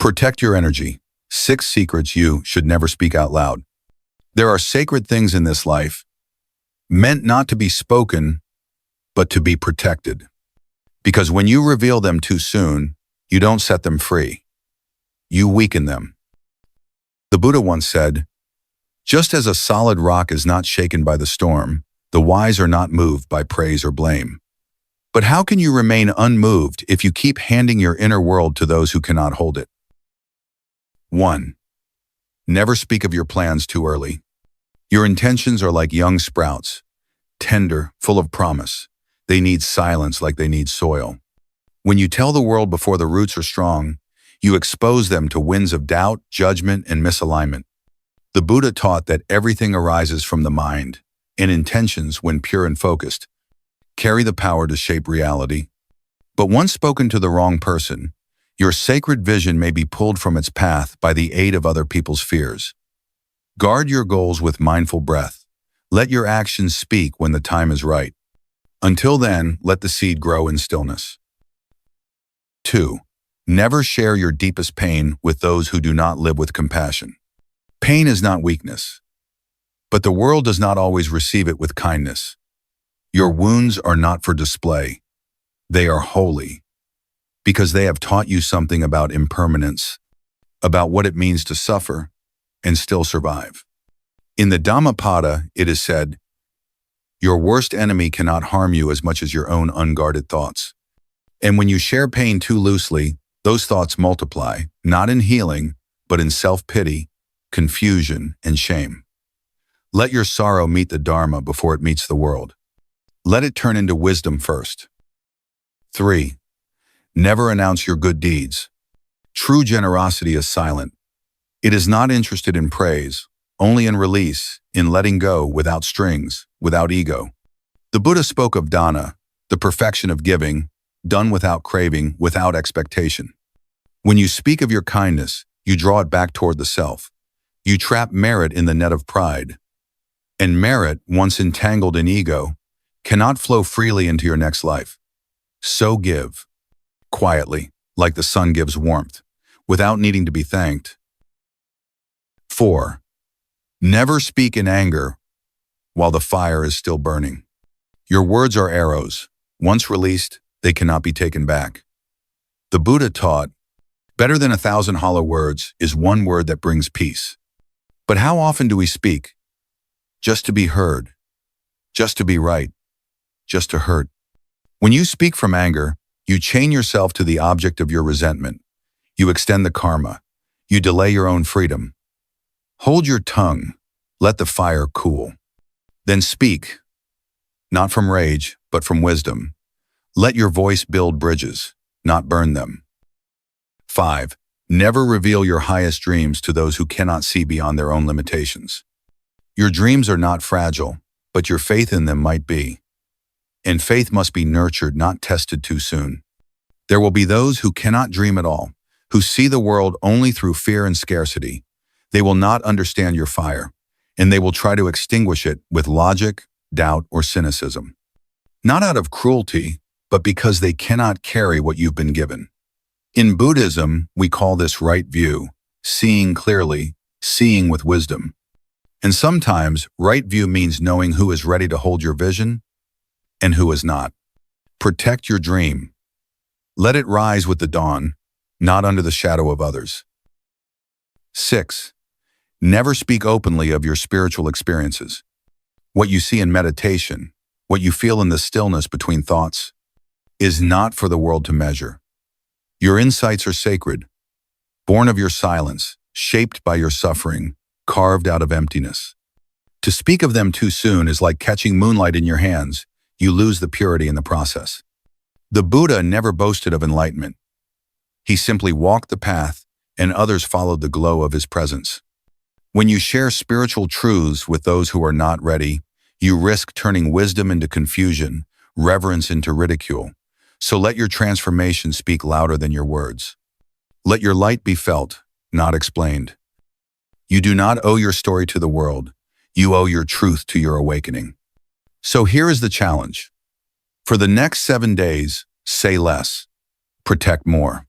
Protect your energy. 6 secrets you should never speak out loud. There are sacred things in this life, meant not to be spoken, but to be protected. Because when you reveal them too soon, you don't set them free. You weaken them. The Buddha once said, "Just as a solid rock is not shaken by the storm, the wise are not moved by praise or blame." But how can you remain unmoved if you keep handing your inner world to those who cannot hold it? 1. Never speak of your plans too early. Your intentions are like young sprouts, tender, full of promise. They need silence like they need soil. When you tell the world before the roots are strong, you expose them to winds of doubt, judgment, and misalignment. The Buddha taught that everything arises from the mind, and intentions, when pure and focused, carry the power to shape reality. But once spoken to the wrong person, your sacred vision may be pulled from its path by the aid of other people's fears. Guard your goals with mindful breath. Let your actions speak when the time is right. Until then, let the seed grow in stillness. 2. Never share your deepest pain with those who do not live with compassion. Pain is not weakness, but the world does not always receive it with kindness. Your wounds are not for display. They are holy, because they have taught you something about impermanence, about what it means to suffer and still survive. In the Dhammapada, it is said, "Your worst enemy cannot harm you as much as your own unguarded thoughts." And when you share pain too loosely, those thoughts multiply, not in healing, but in self-pity, confusion, and shame. Let your sorrow meet the Dharma before it meets the world. Let it turn into wisdom first. 3. Never announce your good deeds. True generosity is silent. It is not interested in praise, only in release, in letting go without strings, without ego. The Buddha spoke of dana, the perfection of giving, done without craving, without expectation. When you speak of your kindness, you draw it back toward the self. You trap merit in the net of pride. And merit, once entangled in ego, cannot flow freely into your next life. So give, quietly, like the sun gives warmth, without needing to be thanked. 4. Never speak in anger while the fire is still burning. Your words are arrows. Once released, they cannot be taken back. The Buddha taught, "Better than 1,000 hollow words is one word that brings peace." But how often do we speak? Just to be heard, just to be right, just to hurt. When you speak from anger, you chain yourself to the object of your resentment. You extend the karma. You delay your own freedom. Hold your tongue. Let the fire cool. Then speak, not from rage, but from wisdom. Let your voice build bridges, not burn them. 5. Never reveal your highest dreams to those who cannot see beyond their own limitations. Your dreams are not fragile, but your faith in them might be. And faith must be nurtured, not tested too soon. There will be those who cannot dream at all, who see the world only through fear and scarcity. They will not understand your fire, and they will try to extinguish it with logic, doubt, or cynicism. Not out of cruelty, but because they cannot carry what you've been given. In Buddhism, we call this right view, seeing clearly, seeing with wisdom. And sometimes, right view means knowing who is ready to hold your vision and who is not. Protect your dream. Let it rise with the dawn, not under the shadow of others. 6. Never speak openly of your spiritual experiences. What you see in meditation, what you feel in the stillness between thoughts, is not for the world to measure. Your insights are sacred, born of your silence, shaped by your suffering, carved out of emptiness. To speak of them too soon is like catching moonlight in your hands. You lose the purity in the process. The Buddha never boasted of enlightenment. He simply walked the path, and others followed the glow of his presence. When you share spiritual truths with those who are not ready, you risk turning wisdom into confusion, reverence into ridicule. So let your transformation speak louder than your words. Let your light be felt, not explained. You do not owe your story to the world. You owe your truth to your awakening. So here is the challenge. For the next 7 days, say less, protect more.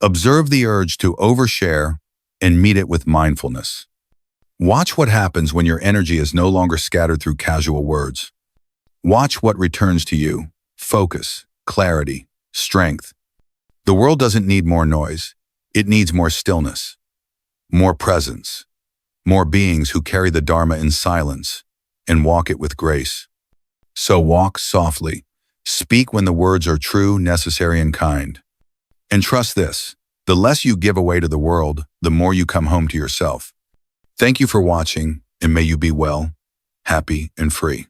Observe the urge to overshare and meet it with mindfulness. Watch what happens when your energy is no longer scattered through casual words. Watch what returns to you: focus, clarity, strength. The world doesn't need more noise. It needs more stillness, more presence, more beings who carry the Dharma in silence and walk it with grace. So walk softly. Speak when the words are true, necessary, and kind. And trust this: the less you give away to the world, the more you come home to yourself. Thank you for watching, and may you be well, happy, and free.